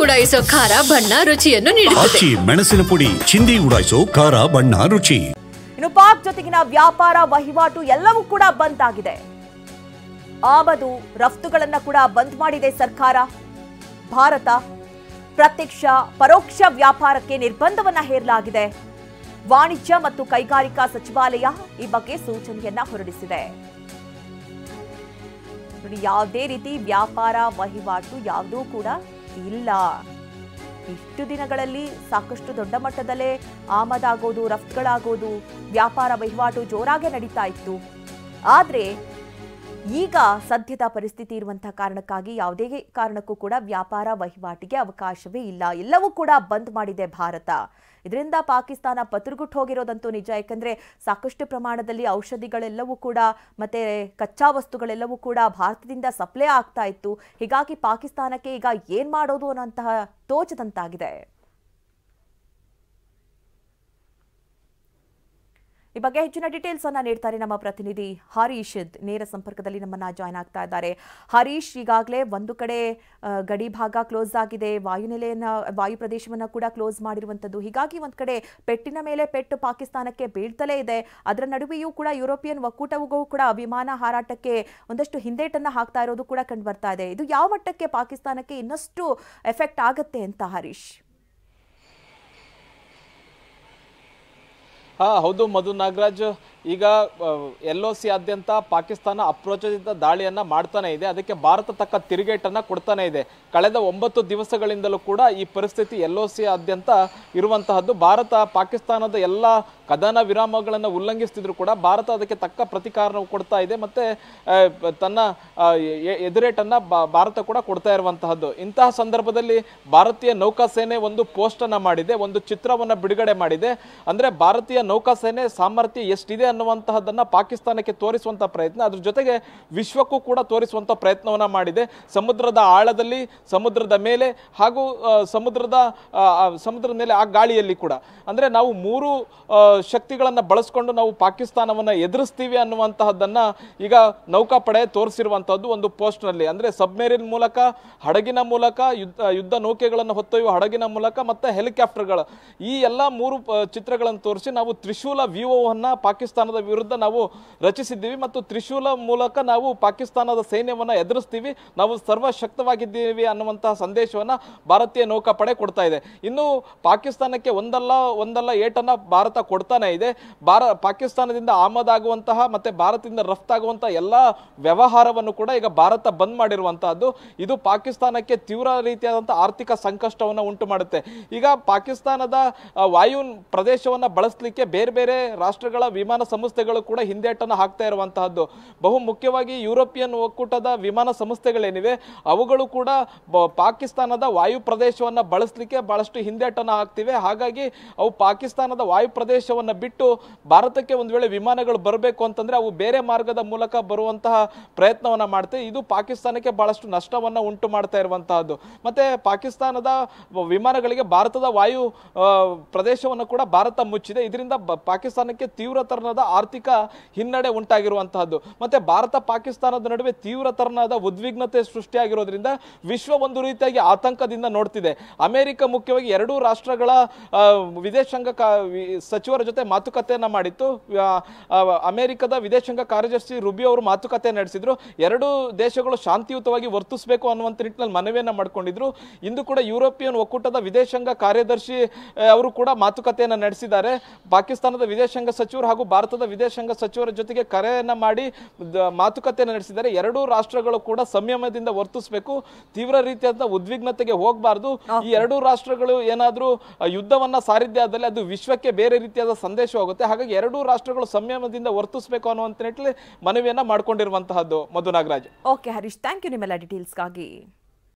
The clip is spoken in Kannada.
ಉಡಾಯಿಸೋ ಖಾರ ಬಣ್ಣ ರುಚಿಯನ್ನು ನೀಡುತ್ತದೆ. ಮೆಣಸಿನ ಪುಡಿ ಚಿಂದಿ ಉಡಾಯಿಸೋ ಖಾರ ಬಣ್ಣ ರುಚಿ. ಇನ್ನು ಪಾಕ್ ಜೊತೆಗಿನ ವ್ಯಾಪಾರ ವಹಿವಾಟು ಎಲ್ಲವೂ ಕೂಡ ಬಂದ್ ಆಗಿದೆ. ಆಮದು ರಫ್ತುಗಳನ್ನ ಕೂಡ ಬಂದ್ ಮಾಡಿದೆ ಸರ್ಕಾರ. ಭಾರತ ಪ್ರತ್ಯಕ್ಷ ಪರೋಕ್ಷ ವ್ಯಾಪಾರಕ್ಕೆ ನಿರ್ಬಂಧವನ್ನ ಹೇರಲಾಗಿದೆ. ವಾಣಿಜ್ಯ ಮತ್ತು ಕೈಗಾರಿಕಾ ಸಚಿವಾಲಯ ಈ ಬಗ್ಗೆ ಸೂಚನೆಯನ್ನ ಹೊರಡಿಸಿದೆ. ನೋಡಿ, ಯಾವುದೇ ರೀತಿ ವ್ಯಾಪಾರ ವಹಿವಾಟು ಯಾವುದೂ ಕೂಡ ಇಲ್ಲ. ಇಷ್ಟು ದಿನಗಳಲ್ಲಿ ಸಾಕಷ್ಟು ದೊಡ್ಡ ಮಟ್ಟದಲ್ಲೇ ಆಮದಾಗೋದು, ರಫ್ತುಗಳಾಗೋದು, ವ್ಯಾಪಾರ ವಹಿವಾಟು ಜೋರಾಗಿ ನಡೀತಾ ಇತ್ತು. ಆದರೆ ಈಗ ಸದ್ಯದ ಪರಿಸ್ಥಿತಿ ಇರುವಂತಹ ಕಾರಣಕ್ಕಾಗಿ ಯಾವುದೇ ಕಾರಣಕ್ಕೂ ಕೂಡ ವ್ಯಾಪಾರ ವಹಿವಾಟಿಗೆ ಅವಕಾಶವೇ ಇಲ್ಲ. ಎಲ್ಲವೂ ಕೂಡ ಬಂದ್ ಮಾಡಿದೆ ಭಾರತ. ಇದರಿಂದ ಪಾಕಿಸ್ತಾನ ಪತುರ್ಗುಟ್ಟು ಹೋಗಿರೋದಂತೂ ನಿಜ. ಯಾಕಂದ್ರೆ ಸಾಕಷ್ಟು ಪ್ರಮಾಣದಲ್ಲಿ ಔಷಧಿಗಳೆಲ್ಲವೂ ಕೂಡ ಮತ್ತೆ ಕಚ್ಚಾ ವಸ್ತುಗಳೆಲ್ಲವೂ ಕೂಡ ಭಾರತದಿಂದ ಸಪ್ಲೈ ಆಗ್ತಾ ಇತ್ತು. ಹೀಗಾಗಿ ಪಾಕಿಸ್ತಾನಕ್ಕೆ ಈಗ ಏನ್ ಮಾಡೋದು ಅನ್ನೋಂತಹ ತೋಚದಂತಾಗಿದೆ. ಈ ಬಗ್ಗೆ ಹೆಚ್ಚಿನ ಡೀಟೇಲ್ಸ್ ಅನ್ನ ನೀಡ್ತಾರೆ ನಮ್ಮ ಪ್ರತಿನಿಧಿ ಹರೀಶ್. ನೇರ ಸಂಪರ್ಕದಲ್ಲಿ ನಮ್ಮನ್ನ ಜಾಯ್ನ್ ಆಗ್ತಾ ಇದ್ದಾರೆ. ಹರೀಶ್, ಈಗಾಗಲೇ ಒಂದು ಕಡೆ ಗಡಿ ಭಾಗ ಕ್ಲೋಸ್ ಆಗಿದೆ, ವಾಯು ಪ್ರದೇಶವನ್ನ ಕೂಡ ಕ್ಲೋಸ್ ಮಾಡಿರುವಂತದ್ದು. ಹೀಗಾಗಿ ಒಂದ್ ಕಡೆ ಪೆಟ್ಟಿನ ಮೇಲೆ ಪೆಟ್ಟು ಪಾಕಿಸ್ತಾನಕ್ಕೆ ಬೀಳ್ತಲೇ ಇದೆ. ಅದರ ನಡುವೆಯೂ ಕೂಡ ಯುರೋಪಿಯನ್ ಒಕ್ಕೂಟವೂ ಕೂಡ ವಿಮಾನ ಹಾರಾಟಕ್ಕೆ ಒಂದಷ್ಟು ಹಿಂದೇಟನ್ನ ಹಾಕ್ತಾ ಇರೋದು ಕೂಡ ಕಂಡು ಬರ್ತಾ ಇದೆ. ಇದು ಯಾವ ಮಟ್ಟಕ್ಕೆ ಪಾಕಿಸ್ತಾನಕ್ಕೆ ಇನ್ನಷ್ಟು ಎಫೆಕ್ಟ್ ಆಗುತ್ತೆ ಅಂತ ಹರೀಶ್? ಹೌದು ಮಧು ನಾಗರಾಜ್, ಈಗ LOC ಆದ್ಯಂತ ಪಾಕಿಸ್ತಾನ ಅಪ್ರೋಚಿತ ದಾಳಿಯನ್ನ ಮಾಡ್ತಾನೆ ಇದೆ. ಅದಕ್ಕೆ ಭಾರತ ತಕ್ಕ ತಿರುಗೇಟನ್ನ ಕೊಡ್ತಾನೆ ಇದೆ. ಕಳೆದ 9 ದಿವಸಗಳಿಂದಲೂ ಕೂಡ ಈ ಪರಿಸ್ಥಿತಿ LOC ಆದ್ಯಂತ ಇರುವಂತಹದ್ದು. ಭಾರತ ಪಾಕಿಸ್ತಾನದ ಎಲ್ಲ ಕದನ ವಿರಾಮಗಳನ್ನು ಉಲ್ಲಂಘಿಸ್ತಿದ್ರು ಕೂಡ ಭಾರತ ಅದಕ್ಕೆ ತಕ್ಕ ಪ್ರತಿಕಾರ ಕೊಡ್ತಾ ಇದೆ. ಮತ್ತೆ ತನ್ನ ಎದುರೇಟನ್ನ ಭಾರತ ಕೂಡ ಕೊಡ್ತಾ ಇರುವಂತಹದ್ದು. ಇಂತಹ ಸಂದರ್ಭದಲ್ಲಿ ಭಾರತೀಯ ನೌಕಾಸೇನೆ ಒಂದು ಪೋಸ್ಟ್ ಅನ್ನ ಮಾಡಿದೆ, ಒಂದು ಚಿತ್ರವನ್ನ ಬಿಡುಗಡೆ ಮಾಡಿದೆ. ಅಂದ್ರೆ ಭಾರತೀಯ ನೌಕಾಸೇನೆ ಸಾಮರ್ಥ್ಯ ಎಷ್ಟಿದೆ ಅನ್ನುವಂತಹದನ್ನ ಪಾಕಿಸ್ತಾನಕ್ಕೆ ತೋರಿಸುವಂತಹ ಪ್ರಯತ್ನ, ಅದ್ರ ಜೊತೆಗೆ ವಿಶ್ವಕ್ಕೂ ಕೂಡ ತೋರಿಸುವಂತ ಪ್ರಯತ್ನವನ್ನ ಮಾಡಿದೆ. ಸಮುದ್ರದ ಆಳದಲ್ಲಿ, ಸಮುದ್ರದ ಮೇಲೆ ಹಾಗೂ ಸಮುದ್ರದ ಮೇಲೆ ಆ ಗಾಳಿಯಲ್ಲಿ ಕೂಡ. ಅಂದ್ರೆ ನಾವು 3 ಶಕ್ತಿಗಳನ್ನ ಬಳಸ್ಕೊಂಡು ನಾವು ಪಾಕಿಸ್ತಾನವನ್ನ ಎದುರಿಸ್ತೀವಿ ಅನ್ನುವಂತಹದ್ದನ್ನ ಈಗ ನೌಕಾಪಡೆ ತೋರಿಸಿರುವಂತಹದ್ದು ಒಂದು ಪೋಸ್ಟ್ ನಲ್ಲಿ. ಅಂದ್ರೆ ಸಬ್ಮೆರಿನ್ ಮೂಲಕ, ಹಡಗಿನ ಮೂಲಕ, ಯುದ್ಧ ನೌಕೆಗಳನ್ನು ಹೊತ್ತೊಯ್ಯುವ ಹಡಗಿನ ಮೂಲಕ ಮತ್ತೆ ಹೆಲಿಕಾಪ್ಟರ್ಗಳು, ಈ ಎಲ್ಲ 3 ಚಿತ್ರಗಳನ್ನು ತೋರಿಸಿ ನಾವು ತ್ರಿಶೂಲ ವ್ಯೂಹವನ್ನ ಪಾಕಿಸ್ತಾನದ ವಿರುದ್ಧ ನಾವು ರಚಿಸಿದ್ದೀವಿ ಮತ್ತು ತ್ರಿಶೂಲ ಮೂಲಕ ನಾವು ಪಾಕಿಸ್ತಾನದ ಸೈನ್ಯವನ್ನ ಎದುರಿಸ್ತೀವಿ, ನಾವು ಸರ್ವಶಕ್ತವಾಗಿದ್ದೀವಿ ಅನ್ನುವಂತಹ ಸಂದೇಶವನ್ನ ಭಾರತೀಯ ನೌಕಾಪಡೆ ಕೊಡ್ತಾ ಇದೆ. ಇನ್ನು ಪಾಕಿಸ್ತಾನಕ್ಕೆ ಒಂದಲ್ಲ ಏಟನ್ನ ಭಾರತ ಕೊಡ್ತಾನೆ ಇದೆ. ಪಾಕಿಸ್ತಾನದಿಂದ ಆಮದಾಗುವಂತಹ ಮತ್ತೆ ಭಾರತದಿಂದ ರಫ್ತಾಗುವಂತಹ ಎಲ್ಲಾ ವ್ಯವಹಾರವನ್ನು ಕೂಡ ಈಗ ಭಾರತ ಬಂದ್ ಮಾಡಿರುವಂತಹದ್ದು. ಇದು ಪಾಕಿಸ್ತಾನಕ್ಕೆ ತೀವ್ರ ರೀತಿಯಾದಂತಹ ಆರ್ಥಿಕ ಸಂಕಷ್ಟವನ್ನು ಉಂಟು ಮಾಡುತ್ತೆ. ಈಗ ಪಾಕಿಸ್ತಾನದ ವಾಯು ಪ್ರದೇಶವನ್ನ ಬಳಸಲಿಕ್ಕೆ ಬೇರೆ ಬೇರೆ ರಾಷ್ಟ್ರಗಳ ವಿಮಾನ ಸಂಸ್ಥೆಗಳು ಕೂಡ ಹಿಂದೇಟನ್ನು ಹಾಕ್ತಾ ಇರುವಂತಹದ್ದು. ಬಹು ಮುಖ್ಯವಾಗಿ ಯುರೋಪಿಯನ್ ಒಕ್ಕೂಟದ ವಿಮಾನ ಸಂಸ್ಥೆಗಳೇನಿವೆ ಅವುಗಳು ಕೂಡ ಪಾಕಿಸ್ತಾನದ ವಾಯು ಪ್ರದೇಶವನ್ನ ಬಳಸಲಿಕ್ಕೆ ಬಹಳಷ್ಟು ಹಿಂದೇಟನ್ನು ಹಾಕ್ತಿವೆ. ಹಾಗಾಗಿ ಅವು ಪಾಕಿಸ್ತಾನದ ವಾಯು ಪ್ರದೇಶವನ್ನ ಬಿಟ್ಟು ಭಾರತಕ್ಕೆ ಒಂದು ವೇಳೆ ವಿಮಾನಗಳು ಬರಬೇಕು ಅಂತಂದ್ರೆ ಅವು ಬೇರೆ ಮಾರ್ಗದ ಮೂಲಕ ಬರುವಂತಹ ಪ್ರಯತ್ನವನ್ನ ಮಾಡ್ತವೆ. ಇದು ಪಾಕಿಸ್ತಾನಕ್ಕೆ ಬಹಳಷ್ಟು ನಷ್ಟವನ್ನ ಉಂಟು ಮಾಡ್ತಾ ಇರುವಂತಹದ್ದು. ಮತ್ತೆ ಪಾಕಿಸ್ತಾನದ ವಿಮಾನಗಳಿಗೆ ಭಾರತದ ವಾಯು ಪ್ರದೇಶವನ್ನು ಕೂಡ ಭಾರತ ಮುಚ್ಚಿದೆ. ಇದರಿಂದ ಪಾಕಿಸ್ತಾನಕ್ಕೆ ತೀವ್ರ ತರನಾದ ಆರ್ಥಿಕ ಹಿನ್ನಡೆ ಉಂಟಾಗಿರುವಂತಹದ್ದು. ಮತ್ತೆ ಭಾರತ ಪಾಕಿಸ್ತಾನದ ನಡುವೆ ತೀವ್ರ ತರನಾದ ಉದ್ವಿಗ್ನತೆ ಸೃಷ್ಟಿಯಾಗಿರೋದ್ರಿಂದ ವಿಶ್ವ ಒಂದು ರೀತಿಯಾಗಿ ಆತಂಕದಿಂದ ನೋಡ್ತಿದೆ. ಅಮೆರಿಕ ಮುಖ್ಯವಾಗಿ 2 ರಾಷ್ಟ್ರಗಳ ವಿದೇಶಾಂಗ ಸಚಿವರ ಜೊತೆ ಮಾತುಕತೆಯನ್ನ ಮಾಡಿತ್ತು. ಅಮೆರಿಕದ ವಿದೇಶಾಂಗ ಕಾರ್ಯದರ್ಶಿ ರುಬಿಯೋ ಅವರು ಮಾತುಕತೆ ನಡೆಸಿದ್ರು. 2 ದೇಶಗಳು ಶಾಂತಿಯುತವಾಗಿ ವರ್ತಿಸಬೇಕು ಅನ್ನುವಂತ ನಿಟ್ಟಿನಲ್ಲಿ ಮನವಿಯನ್ನ ಮಾಡಿಕೊಂಡಿದ್ರು. ಇಂದು ಕೂಡ ಯುರೋಪಿಯನ್ ಒಕ್ಕೂಟದ ವಿದೇಶಾಂಗ ಕಾರ್ಯದರ್ಶಿ ಅವರು ಕೂಡ ಮಾತುಕತೆಯನ್ನ ನಡೆಸಿದ್ದಾರೆ. ಪಾಕಿಸ್ತಾನದ ವಿದೇಶಾಂಗ ಸಚಿವರು ಹಾಗೂ ಭಾರತದ ವಿದೇಶಾಂಗ ಸಚಿವರ ಜೊತೆಗೆ ಕರೆಯನ್ನ ಮಾಡಿ ಮಾತುಕತೆಯನ್ನು ನಡೆಸಿದ್ದಾರೆ. 2 ರಾಷ್ಟ್ರಗಳು ಕೂಡ ಸಂಯಮದಿಂದ ವರ್ತಿಸಬೇಕು, ತೀವ್ರ ರೀತಿಯಾದ ಉದ್ವಿಗ್ನತೆಗೆ ಹೋಗಬಾರದು. ಈ 2 ರಾಷ್ಟ್ರಗಳು ಏನಾದ್ರೂ ಯುದ್ಧವನ್ನ ಸಾರಿದ್ದೇ ಆದಲ್ಲಿ ಅದು ವಿಶ್ವಕ್ಕೆ ಬೇರೆ ರೀತಿಯಾದ ಸಂದೇಶ ಹೋಗುತ್ತೆ. ಹಾಗಾಗಿ 2 ರಾಷ್ಟ್ರಗಳು ಸಂಯಮದಿಂದ ವರ್ತಿಸಬೇಕು ಅನ್ನುವಂತ ನಿಟ್ಟಿನಲ್ಲಿ ಮನವಿಯನ್ನ ಮಾಡಿಕೊಂಡಿರುವಂತಹದ್ದು. Madhu Nagaraj. Okay Harish, thank you ನಿಮ್ಮೆಲ್ಲ ಡೀಟೇಲ್ಸ್ಗಾಗಿ.